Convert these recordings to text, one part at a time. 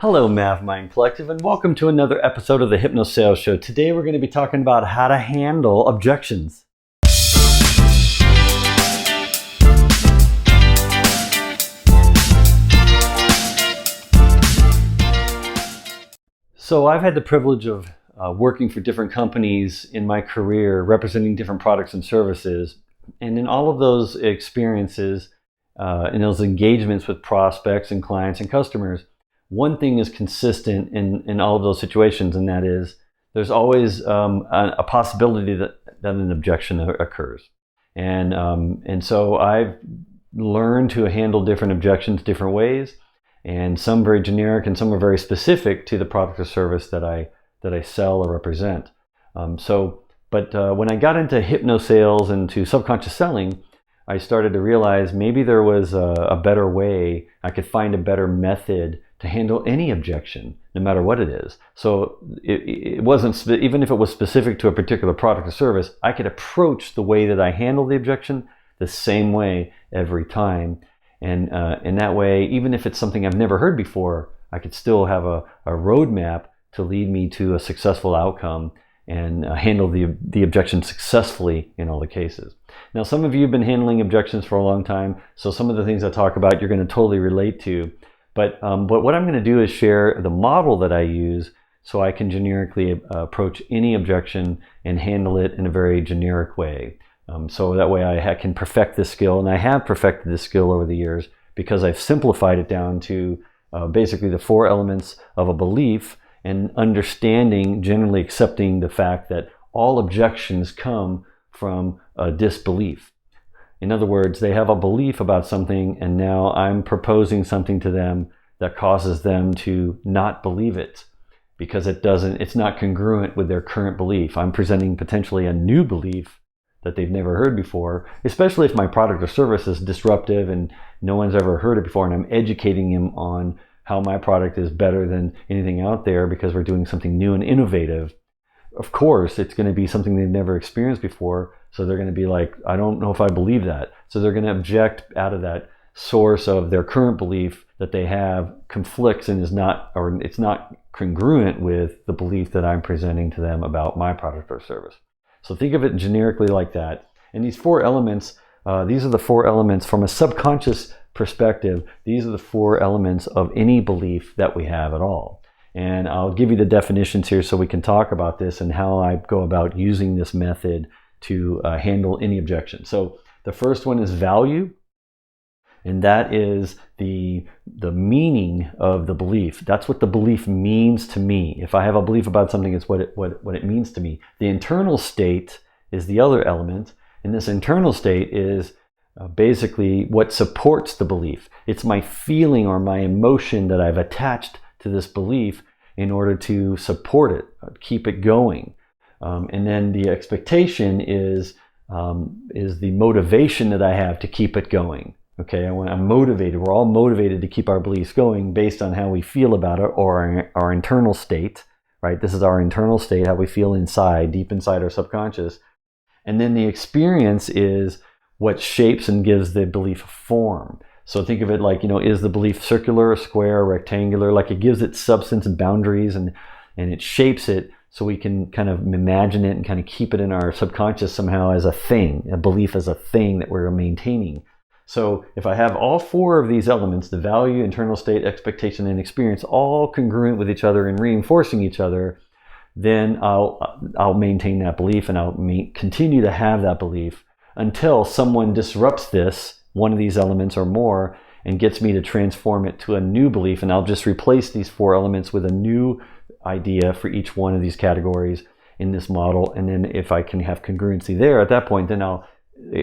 Hello, MavMind Collective, and welcome to another episode of the HypnoSales Show. Today we're going to be talking about how to handle objections. So I've had the privilege of working for different companies in my career, representing different products and services. And in all of those experiences, in those engagements with prospects and clients and customers, one thing is consistent in all of those situations, and that is there's always a possibility that an objection occurs. And so I've learned to handle different objections different ways, and some very generic and some are very specific to the product or service that I sell or represent. But when I got into hypnosales and to subconscious selling, I started to realize maybe there was a better way. I could find a better method to handle any objection, no matter what it is. So it wasn't, even if it was specific to a particular product or service, I could approach the way that I handle the objection the same way every time. And in that way, even if it's something I've never heard before, I could still have a roadmap to lead me to a successful outcome and handle the objection successfully in all the cases. Now, some of you have been handling objections for a long time, so some of the things I talk about you're going to totally relate to. But what I'm going to do is share the model that I use so I can generically approach any objection and handle it in a very generic way. So that way I can perfect this skill, and I have perfected this skill over the years because I've simplified it down to basically the four elements of a belief and understanding, generally accepting the fact that all objections come from a disbelief. In other words, they have a belief about something, and now I'm proposing something to them that causes them to not believe it because it's not congruent with their current belief. I'm presenting potentially a new belief that they've never heard before, especially if my product or service is disruptive and no one's ever heard it before, and I'm educating them on how my product is better than anything out there because we're doing something new and innovative. Of course, it's going to be something they've never experienced before, so they're going to be like, I don't know if I believe that. So they're going to object out of that source of their current belief that they have conflicts and it's not congruent with the belief that I'm presenting to them about my product or service. So think of it generically like that. And these four elements, these are the four elements from a subconscious perspective. These are the four elements of any belief that we have at all. And I'll give you the definitions here so we can talk about this and how I go about using this method to handle any objection. So the first one is value, and that is the meaning of the belief. That's what the belief means to me. If I have a belief about something, it's what it means to me. The internal state is the other element, and this internal state is basically what supports the belief. It's my feeling or my emotion that I've attached to this belief in order to support it, keep it going. And then the expectation is the motivation that I have to keep it going. Okay, I'm motivated. We're all motivated to keep our beliefs going based on how we feel about it or our internal state, right? This is our internal state, how we feel inside, deep inside our subconscious. And then the experience is what shapes and gives the belief form. So think of it like, is the belief circular, square, rectangular? Like it gives it substance and boundaries and it shapes it so we can kind of imagine it and kind of keep it in our subconscious somehow as a thing, a belief as a thing that we're maintaining. So if I have all four of these elements, the value, internal state, expectation, and experience, all congruent with each other and reinforcing each other, then I'll maintain that belief and I'll continue to have that belief until someone disrupts this, one of these elements or more, and gets me to transform it to a new belief. And I'll just replace these four elements with a new idea for each one of these categories in this model. And then if I can have congruency there at that point, then I'll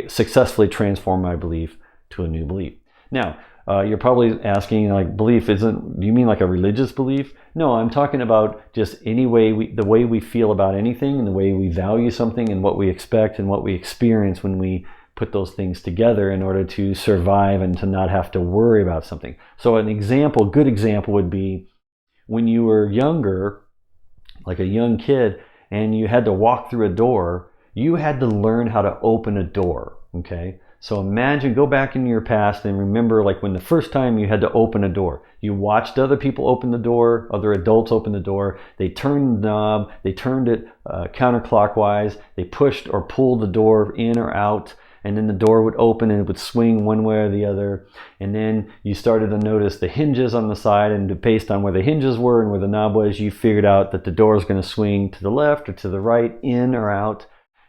successfully transform my belief to a new belief. Now, you're probably asking, like, belief do you mean like a religious belief? No, I'm talking about just the way we feel about anything and the way we value something and what we expect and what we experience when we put those things together in order to survive and to not have to worry about something. So good example would be when you were younger, like a young kid, and you had to walk through a door, you had to learn how to open a door, okay? So imagine, go back into your past and remember like when the first time you had to open a door. You watched other people open the door, other adults open the door. They turned the knob, they turned it counterclockwise. They pushed or pulled the door in or out, and then the door would open and it would swing one way or the other. And then you started to notice the hinges on the side, and based on where the hinges were and where the knob was, you figured out that the door is going to swing to the left or to the right, in or out.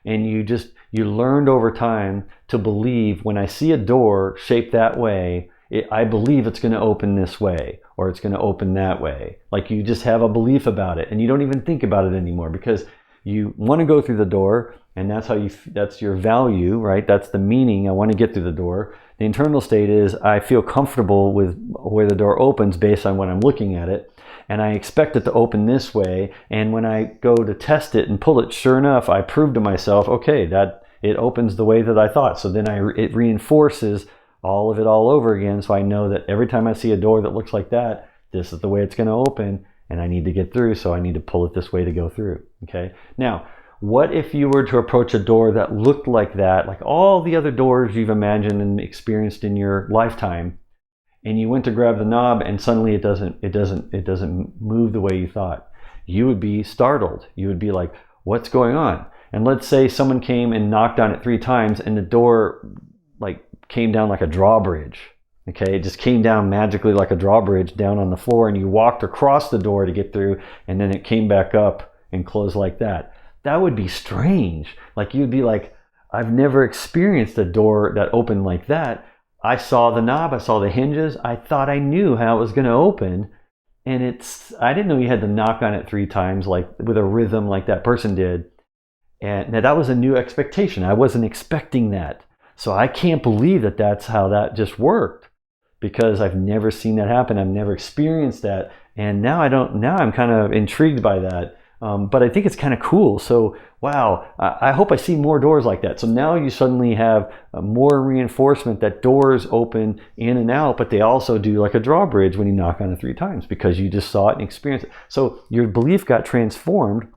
And you learned over time to believe, when I see a door shaped that way, I believe it's going to open this way or it's going to open that way. Like you just have a belief about it and you don't even think about it anymore because you want to go through the door, and that's your value, right? That's the meaning. I want to get through the door. The internal state is I feel comfortable with where the door opens based on when I'm looking at it. And I expect it to open this way. And when I go to test it and pull it, sure enough, I prove to myself, okay, that it opens the way that I thought. So then it reinforces all of it all over again. So I know that every time I see a door that looks like that, this is the way it's going to open, and I need to get through. So I need to pull it this way to go through. Okay. Now, what if you were to approach a door that looked like that, like all the other doors you've imagined and experienced in your lifetime, and you went to grab the knob and suddenly it doesn't move the way you thought? You would be startled. You would be like, what's going on? And let's say someone came and knocked on it 3 times and the door like came down like a drawbridge. Okay, it just came down magically like a drawbridge down on the floor, and you walked across the door to get through, and then it came back up and closed like that. That would be strange. Like you'd be like, I've never experienced a door that opened like that. I saw the knob, I saw the hinges, I thought I knew how it was going to open, and I didn't know you had to knock on it 3 times like with a rhythm like that person did. And now that was a new expectation. I wasn't expecting that. So I can't believe that that's how that just worked, because I've never seen that happen. I've never experienced that. And now I'm kind of intrigued by that. But I think it's kind of cool. So, wow, I hope I see more doors like that. So now you suddenly have more reinforcement that doors open in and out, but they also do like a drawbridge when you knock on it 3 times because you just saw it and experienced it. So your belief got transformed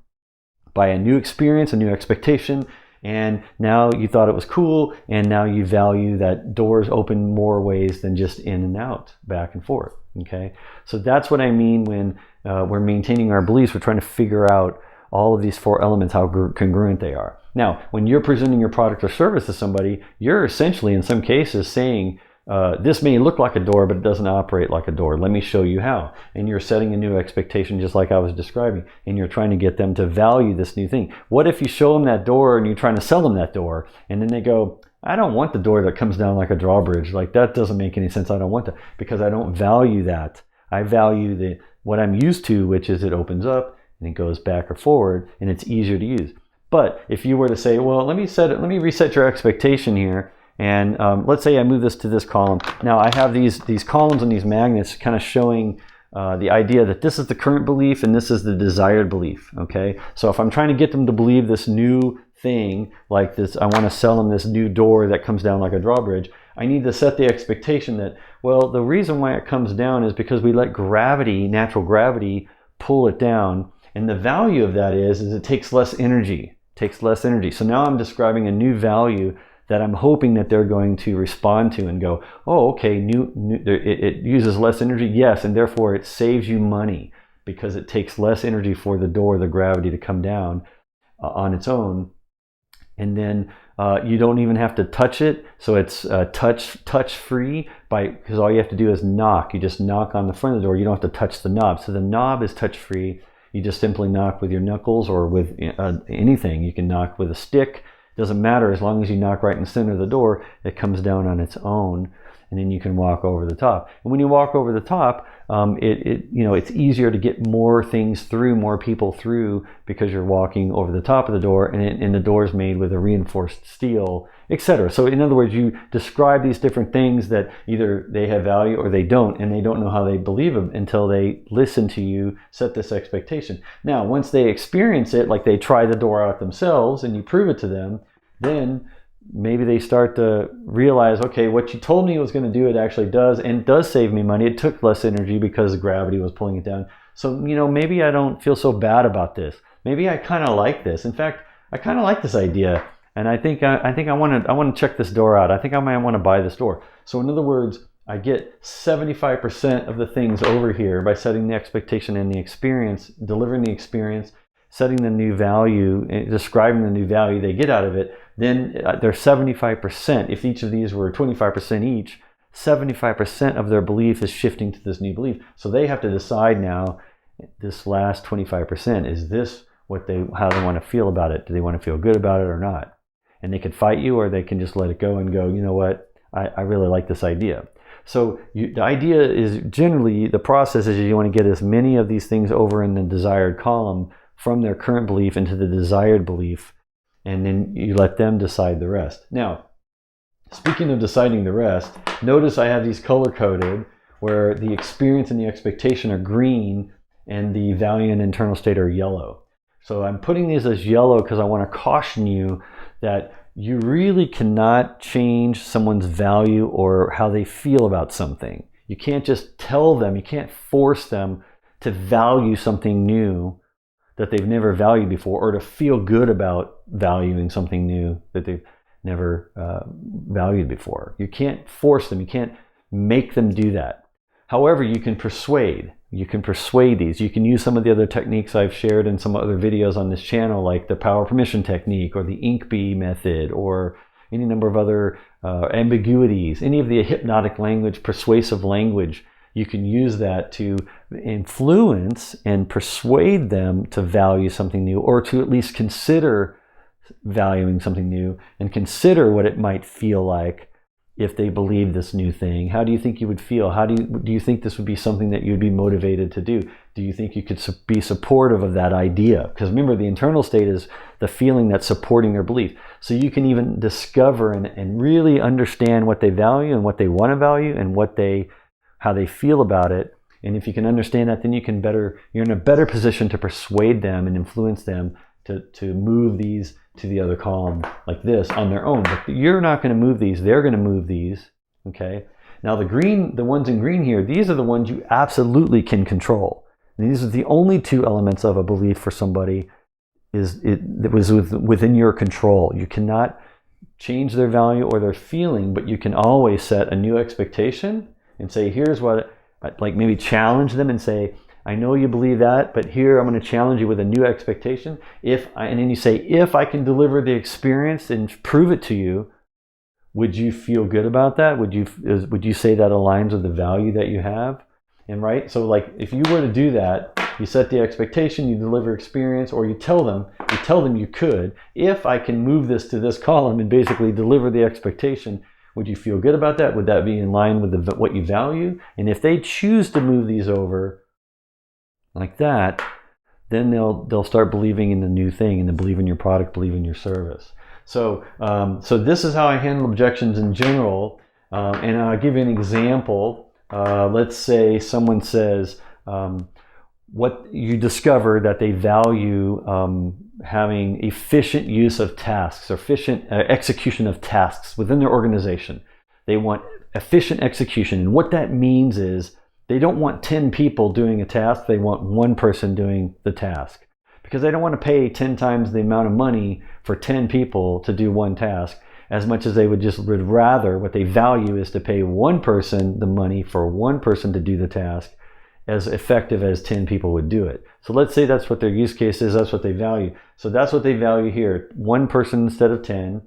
by a new experience, a new expectation, and now you thought it was cool, and now you value that doors open more ways than just in and out, back and forth. Okay, so that's what I mean when we're maintaining our beliefs. We're trying to figure out all of these 4 elements, how congruent they are. Now, when you're presenting your product or service to somebody, you're essentially, in some cases, saying, this may look like a door, but it doesn't operate like a door. Let me show you how. And you're setting a new expectation, just like I was describing, and you're trying to get them to value this new thing. What if you show them that door and you're trying to sell them that door, and then they go, I don't want the door that comes down like a drawbridge. Like, that doesn't make any sense. I don't want that, because I don't value that. I value what I'm used to, which is it opens up and it goes back or forward, and it's easier to use. But if you were to say, well, let me reset your expectation here, and let's say I move this to this column. Now I have these columns and these magnets kind of showing the idea that this is the current belief and this is the desired belief. Okay, so if I'm trying to get them to believe this new thing, like this, I want to sell them this new door that comes down like a drawbridge, I need to set the expectation that, well, the reason why it comes down is because we let gravity, natural gravity, pull it down, and the value of that is it takes less energy. So now I'm describing a new value that I'm hoping that they're going to respond to and go, oh, okay, it uses less energy, yes, and therefore it saves you money because it takes less energy for the door, the gravity, to come down on its own. And then you don't even have to touch it, so it's touch free, because all you have to do is knock. You just knock on the front of the door. You don't have to touch the knob. So the knob is touch free. You just simply knock with your knuckles or with anything. You can knock with a stick. Doesn't matter, as long as you knock right in the center of the door, it comes down on its own, and then you can walk over the top. And when you walk over the top, it's easier to get more things through, more people through, because you're walking over the top of the door, and the door is made with a reinforced steel, etc. So in other words, you describe these different things that either they have value or they don't, and they don't know how they believe them until they listen to you set this expectation. Now, once they experience it, like they try the door out themselves and you prove it to them, then maybe they start to realize, okay, what you told me it was going to do, it actually does, and does save me money. It took less energy because gravity was pulling it down. So, maybe I don't feel so bad about this. Maybe I kind of like this. In fact, I kind of like this idea. And I think I want to check this door out. I think I might want to buy this door. So in other words, I get 75% of the things over here by setting the expectation and the experience, delivering the experience, setting the new value, describing the new value they get out of it. Then there's 75%. If each of these were 25% each, 75% of their belief is shifting to this new belief. So they have to decide now, this last 25%, is this how they want to feel about it? Do they want to feel good about it or not? And they could fight you, or they can just let it go and go, you know what, I really like this idea. So the idea is, generally, the process is you want to get as many of these things over in the desired column from their current belief into the desired belief, and then you let them decide the rest. Now, speaking of deciding the rest, notice I have these color-coded where the experience and the expectation are green and the value and internal state are yellow. So I'm putting these as yellow because I want to caution you that you really cannot change someone's value or how they feel about something. You can't just tell them, you can't force them to value something new that they've never valued before, or to feel good about valuing something new that they've never valued before. You can't force them, you can't make them do that. However, you can persuade. You can persuade these. You can use some of the other techniques I've shared in some other videos on this channel, like the power permission technique or the ink bee method, or any number of other ambiguities, any of the hypnotic language, persuasive language. You can use that to influence and persuade them to value something new, or to at least consider valuing something new and consider what it might feel like if they believe this new thing. How do you think you would feel? Do you think this would be something that you'd be motivated to do? Do you think you could be supportive of that idea? Because remember, the internal state is the feeling that's supporting their belief. So you can even discover and really understand what they value and what they want to value and how they feel about it. And if you can understand that, then you're in a better position to persuade them and influence them to move these to the other column like this on their own. But you're not going to move these, they're going to move these. Okay. Now the ones in green here, these are the ones you absolutely can control. And these are the only two elements of a belief for somebody that was within your control. You cannot change their value or their feeling, but you can always set a new expectation and say, here's what, like maybe challenge them and say, I know you believe that, but here I'm going to challenge you with a new expectation. And then you say, if I can deliver the experience and prove it to you, would you feel good about that? Would you say that aligns with the value that you have? And right, so like if you were to do that, you set the expectation, you deliver experience, or you tell them you could. If I can move this to this column and basically deliver the expectation, would you feel good about that? Would that be in line with what you value? And if they choose to move these over like that, then they'll start believing in the new thing, and they believe in your product, believe in your service. So this is how I handle objections in general. And I'll give you an example. Let's say someone says, what you discover that they value having efficient use of tasks, or efficient execution of tasks within their organization. They want efficient execution. And what that means is, they don't want 10 people doing a task, they want one person doing the task. Because they don't want to pay 10 times the amount of money for 10 people to do one task, as much as they would rather, what they value is to pay one person the money for one person to do the task, as effective as 10 people would do it. So let's say that's what their use case is, that's what they value. So that's what they value here, one person instead of 10.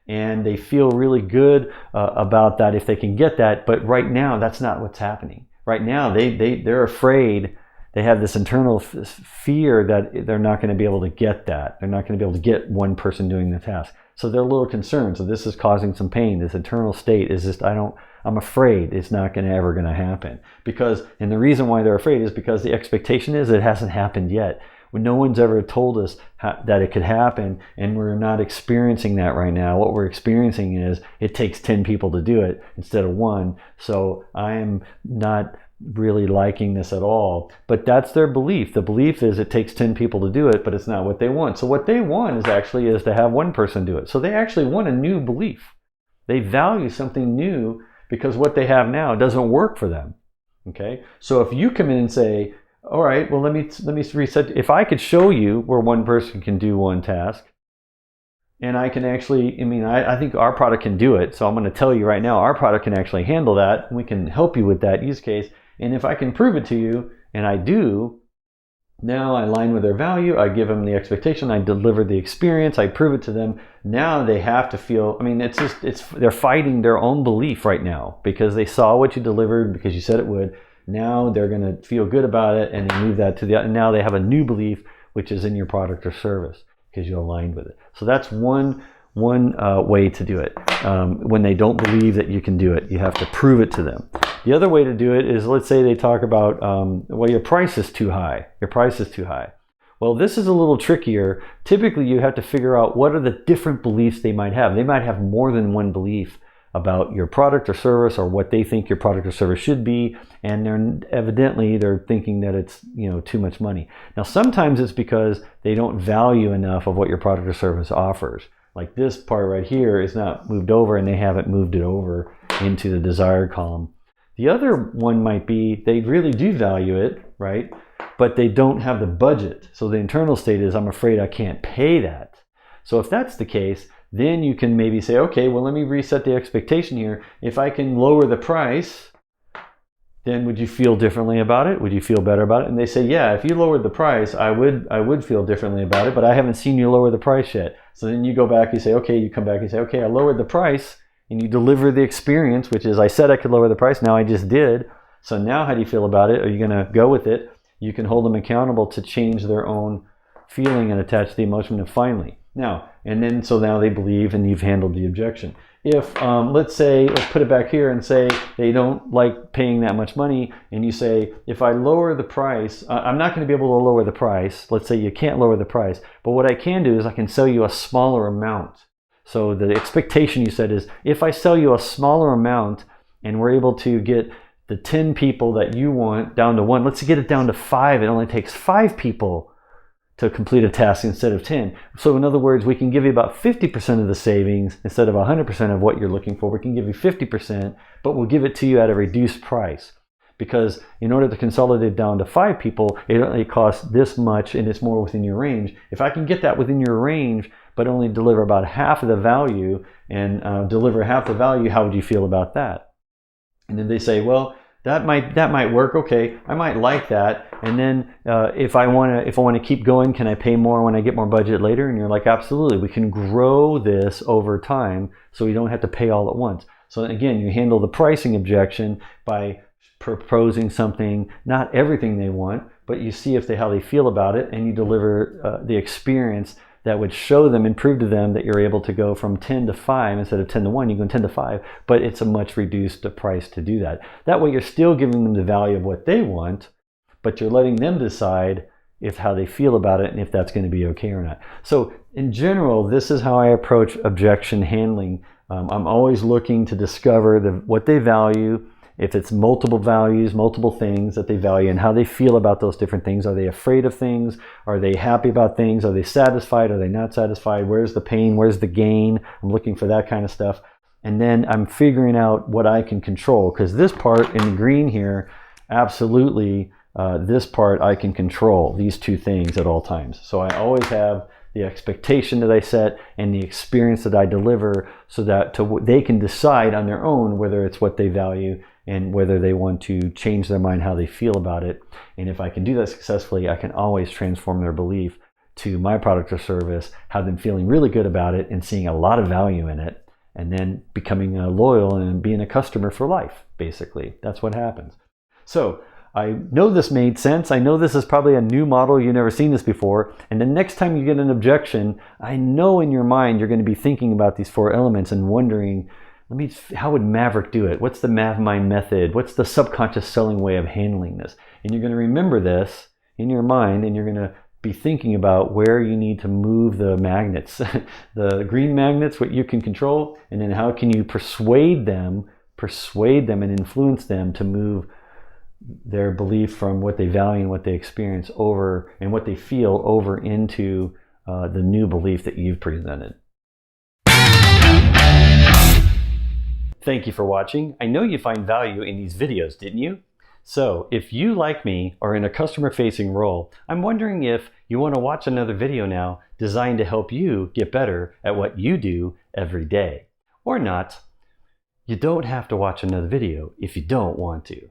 And they feel really good about that if they can get that, but right now that's not what's happening. Right now, they're afraid. They have this internal fear that they're not going to be able to get that. They're not going to be able to get one person doing the task. So they're a little concerned. So this is causing some pain. This internal state is just, I'm afraid it's not ever going to happen. And the reason why they're afraid is because the expectation is it hasn't happened yet. When no one's ever told us that it could happen, and we're not experiencing that right now. What we're experiencing is it takes 10 people to do it instead of one. So I am not really liking this at all. But that's their belief. The belief is it takes 10 people to do it, but it's not what they want. So what they want is to have one person do it. So they actually want a new belief. They value something new because what they have now doesn't work for them. Okay? So if you come in and say, all right, well, let me reset. If I could show you where one person can do one task, And I can actually, I think our product can do it. So I'm going to tell you right now, our product can actually handle that. And we can help you with that use case. And if I can prove it to you, and I do, now I align with their value, I give them the expectation, I deliver the experience, I prove it to them. Now they have to feel, they're fighting their own belief right now because they saw what you delivered because you said it would. Now they're going to feel good about it and they move that to and now they have a new belief, which is in your product or service because you aligned with it. So that's one way to do it. When they don't believe that you can do it, you have to prove it to them. The other way to do it is, let's say they talk about, well, your price is too high. Your price is too high. Well, this is a little trickier. Typically, you have to figure out what are the different beliefs they might have. They might have more than one belief about your product or service or what they think your product or service should be. And they're thinking that it's, too much money. Now, sometimes it's because they don't value enough of what your product or service offers. Like this part right here is not moved over and they haven't moved it over into the desired column. The other one might be they really do value it, right? But they don't have the budget. So the internal state is, I'm afraid I can't pay that. So if that's the case, then you can maybe say, okay, well, let me reset the expectation here. If I can lower the price, then would you feel differently about it? Would you feel better about it? And they say, yeah, if you lowered the price, I would feel differently about it, but I haven't seen you lower the price yet. So then you go back, you say, okay, you come back and say, okay, I lowered the price. And you deliver the experience, which is, I said I could lower the price, now I just did. So now how do you feel about it? Are you going to go with it? You can hold them accountable to change their own feeling and attach the emotion to finally. Now, so now they believe and you've handled the objection. If, let's put it back here and say they don't like paying that much money, and you say, if I lower the price, I'm not going to be able to lower the price. Let's say you can't lower the price, but what I can do is I can sell you a smaller amount. So the expectation you said is, if I sell you a smaller amount and we're able to get the 10 people that you want down to 1, let's get it down to 5. It only takes 5 people to complete a task instead of 10. So in other words, we can give you about 50% of the savings instead of 100% of what you're looking for. We can give you 50%, but we'll give it to you at a reduced price. Because in order to consolidate down to 5 people, it only costs this much and it's more within your range. If I can get that within your range, but only deliver about half of the value and deliver half the value, how would you feel about that? And then they say, well, that might work. Okay, I might like that. And then if I want to keep going, can I pay more when I get more budget later? And you're like, absolutely. We can grow this over time so we don't have to pay all at once. So again, you handle the pricing objection by proposing something, not everything they want, but you see how they feel about it, and you deliver the experience that would show them and prove to them that you're able to go from 10 to 5 instead of 10 to 1, you go 10 to 5, but it's a much reduced price to do that. That way you're still giving them the value of what they want, but you're letting them decide how they feel about it and if that's going to be okay or not. So in general, this is how I approach objection handling. I'm always looking to discover what they value, if it's multiple values, multiple things that they value, and how they feel about those different things. Are they afraid of things? Are they happy about things? Are they satisfied? Are they not satisfied? Where's the pain? Where's the gain? I'm looking for that kind of stuff. And then I'm figuring out what I can control, because this part in the green here, absolutely, this part I can control, these two things at all times. So I always have the expectation that I set and the experience that I deliver, so that they can decide on their own whether it's what they value and whether they want to change their mind, how they feel about it. And if I can do that successfully, I can always transform their belief to my product or service, have them feeling really good about it and seeing a lot of value in it, and then becoming loyal and being a customer for life, basically. That's what happens. So I know this made sense. I know this is probably a new model. You've never seen this before. And the next time you get an objection, I know in your mind you're going to be thinking about these 4 elements and wondering, how would Maverick do it? What's the MavMind method? What's the subconscious selling way of handling this? And you're going to remember this in your mind, and you're going to be thinking about where you need to move the magnets, the green magnets, what you can control, and then how can you persuade them and influence them to move their belief from what they value and what they experience over and what they feel over into the new belief that you've presented. Thank you for watching. I know you find value in these videos, didn't you? So if you, like me, are in a customer-facing role, I'm wondering if you want to watch another video now designed to help you get better at what you do every day. Or not. You don't have to watch another video if you don't want to.